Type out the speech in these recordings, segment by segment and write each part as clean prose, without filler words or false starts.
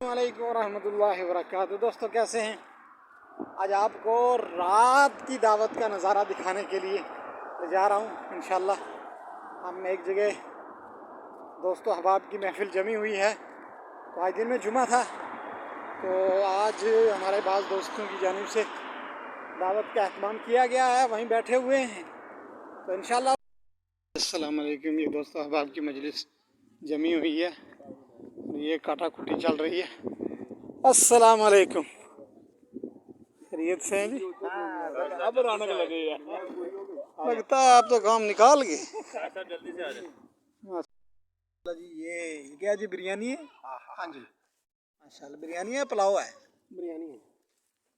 वालेकुम रहमतुल्लाहि व बरकातुहू। दोस्तों कैसे हैं? आज आपको रात की दावत का नज़ारा दिखाने के लिए ले जा रहा हूँ इंशाल्लाह। हम एक जगह दोस्तों अहबाब की महफिल जमी हुई है। तो आज दिन में जुमा था, तो आज हमारे पास दोस्तों की जानिब से दावत का एहतमाम किया गया है, वहीं बैठे हुए हैं। तो इंशाल्लाह अस्सलाम वालेकुम। ये दोस्तों अहबाब की मजलिस जमी हुई है, ये काटा कुटी चल रही है। अस्सलाम वालेकुम, खैरियत से हैं जी? अब रौनक लगे यार, लगता है आप तो काम निकाल गए। जल्दी से आ जाए जी। ये क्या जी, बिरयानी है? हाँ जी माशाल्लाह। बिरयानी है, पुलाव है? बिरयानी है।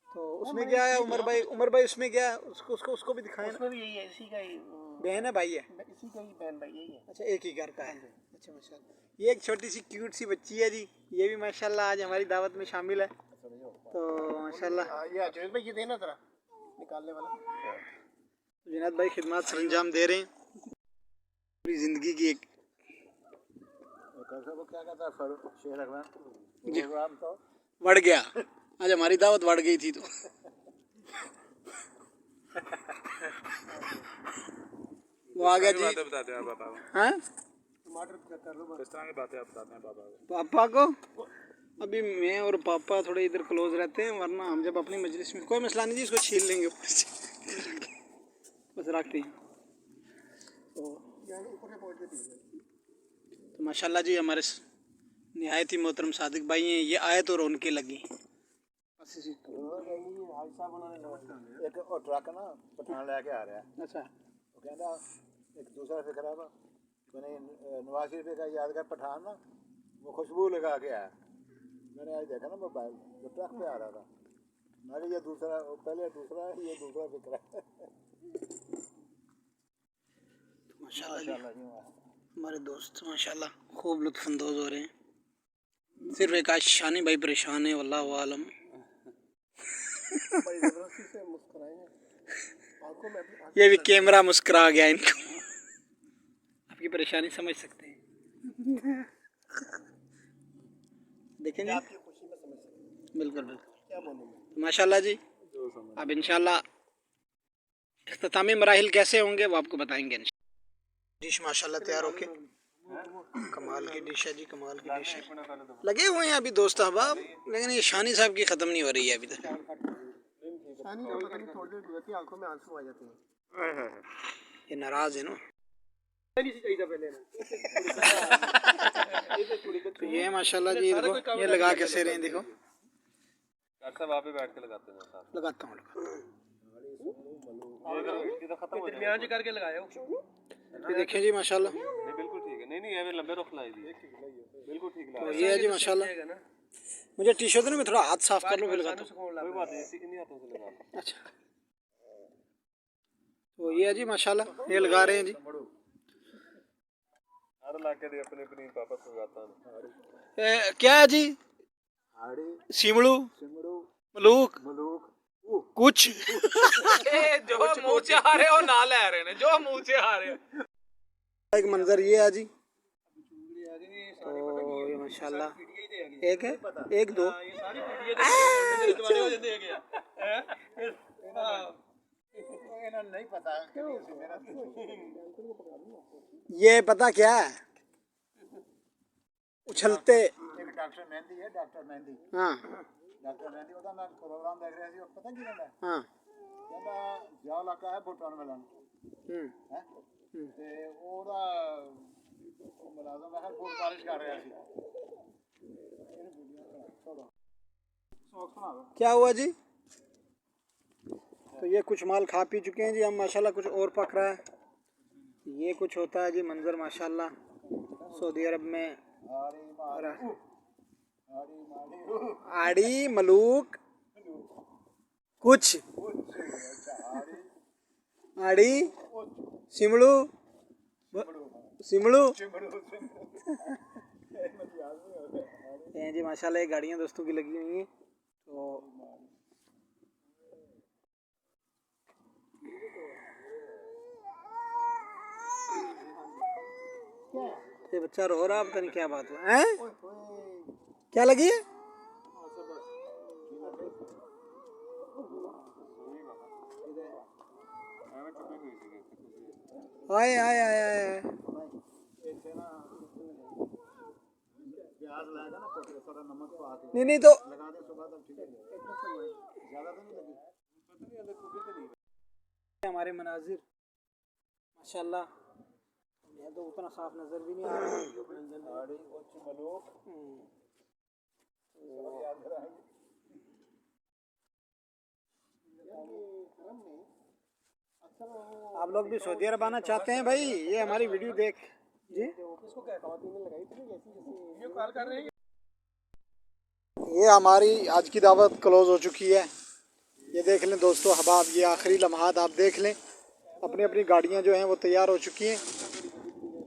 तो उसमें क्या है उमर भाई उसमें क्या है? उसको उसको उसको भी दिखाएं। उसमें भी यही है, इसी का ही बहन है, भाई है? इसी का ही बहन भाई यही है। अच्छा, एक ही घर का है। अच्छा माशाल्लाह। ये एक छोटी सी क्यूट सी बच्ची है जी, ये भी माशाल्लाह आज हमारी दावत में शामिल है। तो माशाल्लाह ये जुनैद भाई, ये देना जरा निकालने वाला। जुनैद भाई खिदमत सरंजाम दे रहे हैं। पूरी जिंदगी की एक वो क्या कहता है शेर अकबर तो बढ़ गया। आज हमारी दावत बढ़ गई थी। तो वो आ गया जी। बताते हैं पापा को। हाँ, टमाटर कर लो, किस तरह की बातें आप बताते हैं पापा को? अभी मैं और पापा थोड़े इधर क्लोज रहते हैं, वरना हम जब अपनी मजलिस में कोई मसला नहीं जी, इसको छील लेंगे ऊपर से बस रखते हैं। तो माशाल्लाह जी हमारे निहायत ही मोहतरम सादिक भाई हैं। ये आए तो रौनकें लगी। एक ट्रक ना पठान लैके आ रहा है। अच्छा, वो कहता एक दूसरा फिक्र है मैंने नवाज शरीफ का याद कर पठान ना, वो खुशबू लगा के आया। मैंने आज देखा ना मोबाइल, वो ट्रक पे आ रहा था। मैंने ये दूसरा, पहले दूसरा है, ये दूसरा फिक्र है। माशाल्लाह हमारे दोस्त माशाल्लाह खूब लुत्फानंदोज हो रहे हैं। सिर्फ एक आज शानी भाई परेशान है, वल्लाहु आलम। ये भी कैमरा मुस्कुरा गया इनको। आपकी परेशानी समझ सकते हैं। देखें जी, आपकी खुशी में समझ सकते हैं। बिल्कुल बिल्कुल। क्या बोलूं माशाल्लाह जी। अब इंशाल्लाह इख्तितामी मराहिल कैसे होंगे वो आपको बताएंगे। डिश माशाल्लाह तैयार होके कमाल की डिश है जी, कमाल की डिश है। लगे हुए हैं अभी दोस्त अहबाब, लेकिन ये शानी साहब की ख़त्म नहीं हो रही है अभी तक। आंखों में आंसू आ जाते हैं। ये नाराज है ना। तो ये माशाल्लाह जी देखो, ये लगा कैसे रहे हैं, देखो वहाँ पे बैठ के लगाते हैं। लगाता हूँ करके लगाया। देखें जी माशाल्लाह, बिल्कुल ठीक है। नहीं ये लंबे रुख लाई दी, बिल्कुल ठीक है। तो ये है जी माशाल्लाह। मुझे टी-शर्ट में थोड़ा हाथ साफ कर लो, फिर लगाता हूँ। कोई बात नहीं, इन्हीं हाथों से लगा। अच्छा, तो ये है जी माशाल्लाह, ये लगा रहे हैं जी। हर इलाके दे अपने अपनी पापा को लगाता है। क्या है जी? सिमड़ू मलूक कुछ जो मुंह से आ रहे हो ना ले रहे ने, जो मुंह से आ रहे हो। एक मंजर ये है जी। तो ये माशाल्लाह एक है, एक दो नहीं पता ये पता क्या है, उछलते। एक डॉक्टर मेहंदी है, डॉक्टर मेहंदी। हाँ डॉक्टर मेहंदी होता, मैं प्रोग्राम देख रहा थी, पता की कहता है? हाँ कहता जो इलाका है भुटान मिलन है ते ओदा मुलाजम है, बूट पालिश कर रहा थी। क्या हुआ जी? तो ये कुछ माल खा पी चुके हैं जी हम माशाल्लाह, कुछ और पक रहा है। ये कुछ होता है जी मंजर माशाल्लाह सऊदी अरब में। आड़ी मलूक कुछ, आड़ी सिमड़ू सिमड़ू जी माशाल्लाह। ये गाड़ियाँ दोस्तों की लगी हुई हैं। तो ये बच्चा रो रहा, पता नहीं क्या बात है? क्या लगी है? आए आए आए आए। एक से ना प्याज लाएगा ना पोटले, थोड़ा नमक पा के नहीं नहीं तो लगा दे सुबह तक ठीक है। ज़्यादा तो नहीं लगी। हमारे मनाजिर माशाल्लाह, ये तो उतना साफ नजर भी नहीं आ रहा। आप लोग भी सऊदी अरब आना चाहते हैं भाई, ये हमारी वीडियो देख जी। ये हमारी आज की दावत क्लोज हो चुकी है। ये देख लें दोस्तों अहबाब, ये आखिरी लम्हात आप देख लें। अपनी अपनी गाड़ियाँ जो हैं वो तैयार हो चुकी हैं।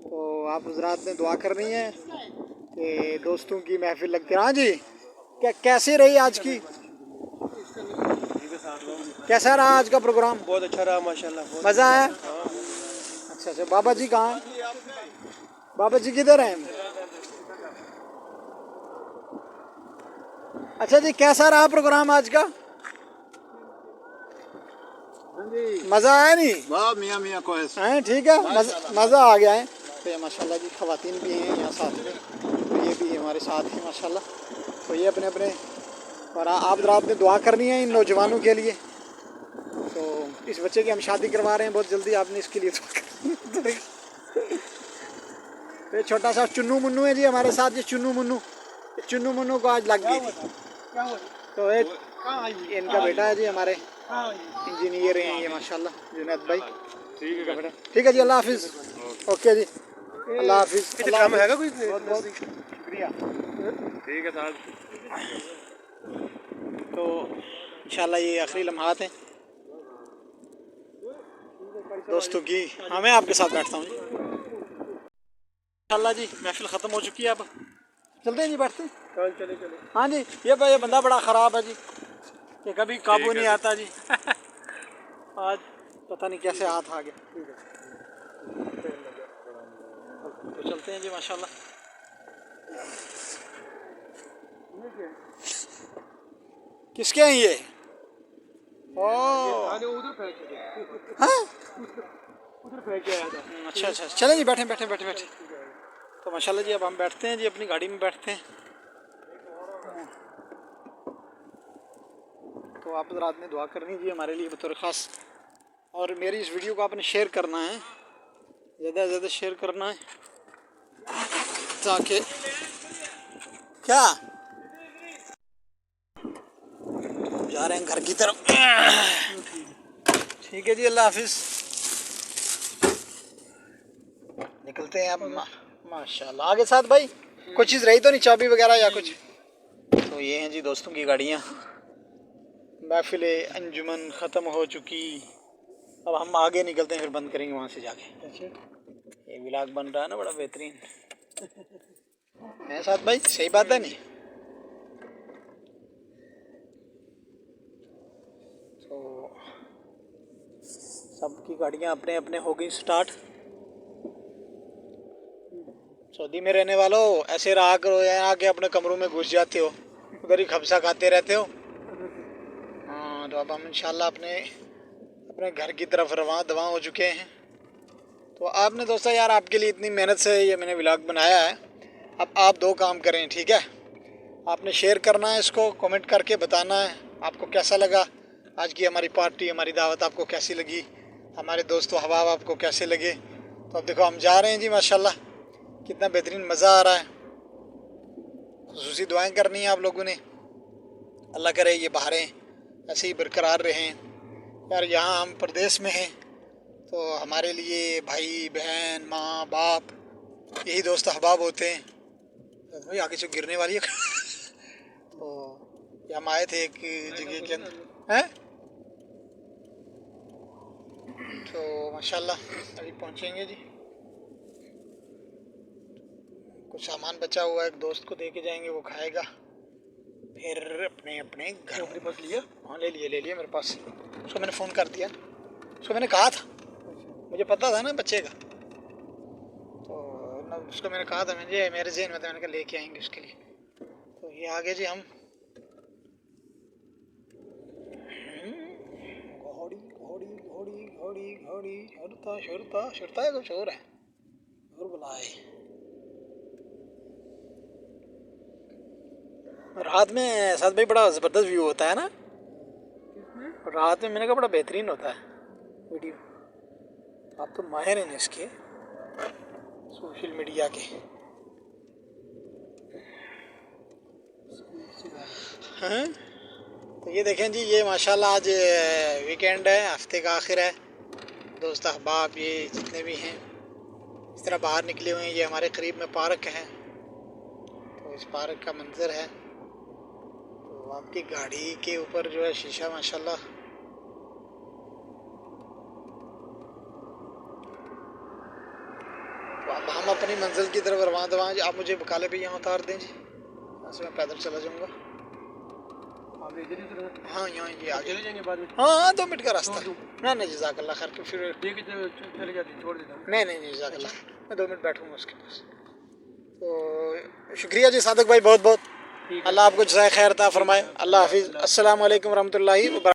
तो आप हजरात ने दुआ करनी है कि दोस्तों की महफिल लगती है। हाँ जी, कैसी रही आज की, कैसा रहा आज का प्रोग्राम? बहुत अच्छा रहा माशाल्लाह। मज़ा आया? अच्छा अच्छा। बाबा जी कहाँ हैं? बाबा जी किधर हैं? अच्छा जी, कैसा रहा प्रोग्राम आज का? मज़ा आया नहीं? वाह मियाँ मियाँ कोहेस हैं ठीक है, मज़ा आ गया है। तो ये माशाल्लाह जी ख़वातीन भी हैं यहाँ साथ में, तो ये भी हमारे साथ हैं माशाल्लाह। तो ये अपने अपने, और आप रात में दुआ करनी है इन नौजवानों के लिए। तो इस बच्चे की हम शादी करवा रहे हैं बहुत जल्दी, आपने इसके लिए दुआ करनी है। तो ये छोटा सा चुन्नू मुन्नू है जी हमारे साथ, ये चुन्नू मुन्नू, चुन्नू मुन्नू को आज लग गई थी। तो एक इनका बेटा है जी, हमारे इंजीनियर हैं ये माशाल्लाह, जुनैद भाई। ठीक है जी, अल्लाह हाफिज़। ओके जी, अल्लाह हाफिज़। ड्रामा हैगा कोई? बहुत बहुत शुक्रिया। ठीक है साहब। तो इंशाल्लाह ये आखिरी लम्हात हैं दोस्तों की। हाँ मैं आपके साथ बैठता हूँ जी। इंशाल्लाह जी महफिल ख़त्म हो चुकी है, अब चलते हैं जी, बैठते हैं। चले चले। हाँ जी, ये बंदा बड़ा ख़राब है जी, ये कभी काबू नहीं आता जी। आज पता नहीं कैसे हाथ आ गया। तो चलते हैं जी माशाल्लाह। किसके हैं ये? ओह हाँ? उधर फेंक के आया था। अच्छा अच्छा, चलें जी, बैठे बैठे बैठे बैठे। तो माशाल्लाह जी अब हम बैठते हैं जी, अपनी गाड़ी में बैठते हैं। तो आप रात में दुआ करनी जी हमारे लिए बतौर ख़ास, और मेरी इस वीडियो को आपने शेयर करना है, ज़्यादा से ज़्यादा शेयर करना है, ताकि क्या जा रहे हैं घर की तरफ। ठीक है जी, अल्लाह हाफिज़। निकलते हैं अब माशाल्लाह। आगे साथ भाई कुछ चीज़ रही तो नहीं, चाबी वगैरह या कुछ? तो ये हैं जी दोस्तों की गाड़ियाँ। महफिल अंजुमन ख़त्म हो चुकी, अब हम आगे निकलते हैं, फिर बंद करेंगे वहाँ से जाके। ये व्लॉग बन रहा है ना बड़ा बेहतरीन है साथ भाई, सही बात है नहीं? तो सबकी गाड़ियाँ अपने अपने हो गई स्टार्ट। सऊदी में रहने वालों ऐसे रहा करो, यहाँ आके अपने कमरों में घुस जाते हो, उधर ही खबसा खाते रहते हो। हाँ, तो अब हम इंशाल्लाह अपने घर की तरफ रवां हो चुके हैं। तो आपने दोस्तों यार, आपके लिए इतनी मेहनत से ये मैंने व्लॉग बनाया है। अब आप दो काम करें, ठीक है? आपने शेयर करना है इसको, कमेंट करके बताना है आपको कैसा लगा आज की हमारी पार्टी, हमारी दावत आपको कैसी लगी, हमारे दोस्तों अहबाब आपको कैसे लगे। तो अब देखो हम जा रहे हैं जी माशाल्लाह, कितना बेहतरीन मज़ा आ रहा है। खुसूसी दुआएं करनी है आप लोगों ने, अल्लाह करे ये बहारें ऐसे ही बरकरार रहें। यार यहाँ हम प्रदेश में हैं, तो हमारे लिए भाई बहन माँ बाप यही दोस्त अहबाब होते हैं। भाई आगे से गिरने वाली है। तो ये हम आए थे एक जगह के अंदर हैं, तो माशाल्लाह अभी पहुँचेंगे जी। कुछ सामान बचा हुआ है, एक दोस्त को दे के जाएंगे, वो खाएगा, फिर अपने अपने घर। अपने पास लिया? हाँ ले लिए मेरे पास। उसको मैंने फ़ोन कर दिया, उसको मैंने कहा था, मुझे पता था ना बच्चे का, तो उसको मैंने कहा था, मुझे मेरे जहन में था, मैंने कहा लेके आएंगे उसके लिए। तो ये आगे जी हम घोड़ी घोड़ी घोड़ी घोड़ी घोड़ी शोरता शोरता शोरता है, कुछ और है और बुलाए। रात में साथ भाई बड़ा ज़बरदस्त व्यू होता है ना, रात में मैंने कहा बड़ा बेहतरीन होता है वीडियो। आप तो माहिर हैं इसके सोशल मीडिया के। हाँ तो ये देखें जी, ये माशाल्लाह आज वीकेंड है, हफ्ते का आखिर है। दोस्त अहबाब ये जितने भी हैं इस तरह बाहर निकले हुए हैं। ये हमारे करीब में पार्क है, तो इस पार्क का मंजर है। तो आपकी गाड़ी के ऊपर जो है शीशा माशाल्लाह। तो अब हम अपनी मंजिल की तरफ रवाना। आप मुझे बकाले पे यहाँ उतार दें जी, यहाँ से मैं पैदल चला जाऊँगा। आप इधर ही उतरो। हाँ यहाँ ये आगे चले जाएंगे बाद में। हाँ 2 मिनट का रास्ता है। ना नहीं जज़ाकल्लाह खैर, तो फिर ठीक है चले जाते छोड़ देता हूँ। नहीं नहीं नहीं जज़ाकल्लाह, मैं 2 मिनट बैठूँगा उसके पास। तो शुक्रिया जी सादिक भाई, बहुत बहुत। अल्लाह आपको जज़ाए खैर अता फरमाए। अल्लाह हाफिज़। अस्सलामु अलैकुम रहमतुल्लाहि व बरकातहू।